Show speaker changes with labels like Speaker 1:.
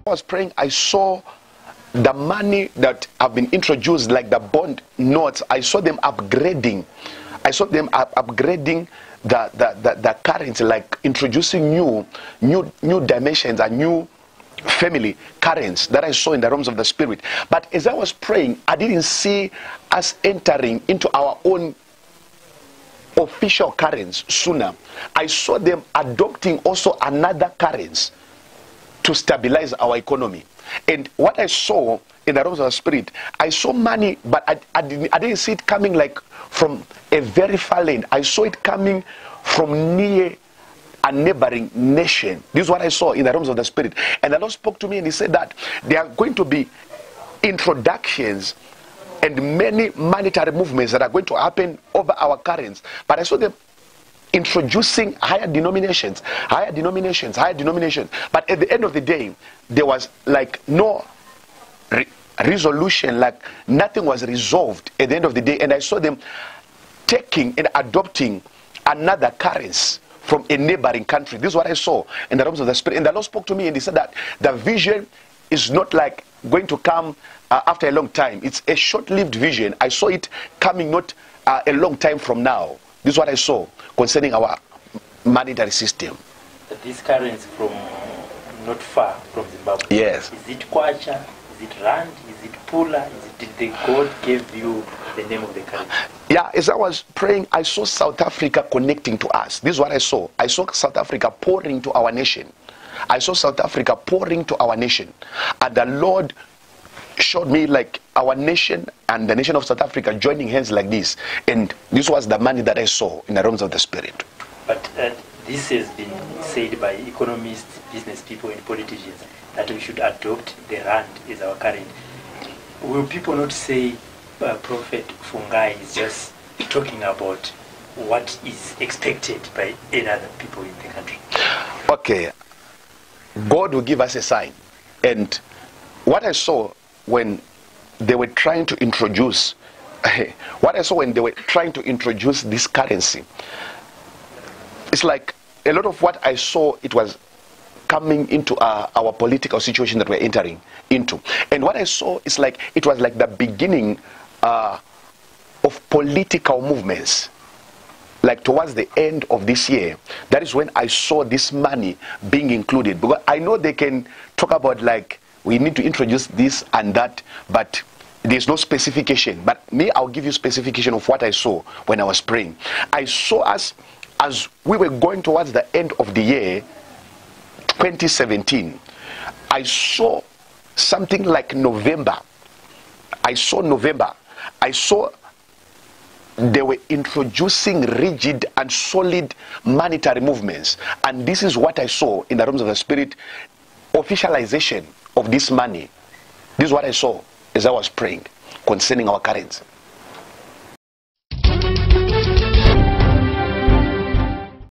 Speaker 1: I was praying, I saw the money that have been introduced, like the bond notes. I saw them upgrading. I saw them upgrading the currency, like introducing new dimensions and new family currency that I saw in the realms of the spirit. But as I was praying, I didn't see us entering into our own official currency sooner. I saw them adopting also another currency to stabilize our economy. And what I saw in the realms of the spirit, I saw money, but I didn't see it coming like from a very far land. I saw it coming from near a neighboring nation. This is what I saw in the realms of the spirit. And the Lord spoke to me and he said that there are going to be introductions and many monetary movements that are going to happen over our currency. But I saw them introducing higher denominations. But at the end of the day, there was like no resolution, like nothing was resolved at the end of the day. And I saw them taking and adopting another currency from a neighboring country. This is what I saw in the realms of the spirit. And the Lord spoke to me and he said that the vision is not like going to come after a long time. It's a short-lived vision. I saw it coming not a long time from now. This is what I saw concerning our monetary system.
Speaker 2: But this currency from not far from Zimbabwe.
Speaker 1: Yes.
Speaker 2: Is it Kwacha? Is it Rand? Is it Pula? Did the God give you the name of the currency?
Speaker 1: Yeah, as I was praying, I saw South Africa connecting to us. This is what I saw. I saw South Africa pouring to our nation. I saw South Africa pouring to our nation. And the Lord showed me like our nation and the nation of South Africa joining hands like this. And this was the money that I saw in the realms of the spirit.
Speaker 2: But this has been said by economists, business people and politicians that we should adopt the Rand as our currency. Will people not say Prophet Fungai is just talking about what is expected by any other people in the country?
Speaker 1: Okay. God will give us a sign. And what I saw when they were trying to introduce this currency, it's like a lot of what I saw, it was coming into our political situation that we're entering into. And what I saw is like, it was like the beginning of political movements. Like towards the end of this year, that is when I saw this money being included. Because I know they can talk about like, we need to introduce this and that, but there's no specification. But me, I'll give you specification of what I saw when I was praying. I saw us, as we were going towards the end of the year, 2017, I saw something like November. I saw they were introducing rigid and solid monetary movements. And this is what I saw in the realms of the spirit, officialization of this money. This is what I saw as I was praying concerning our currency.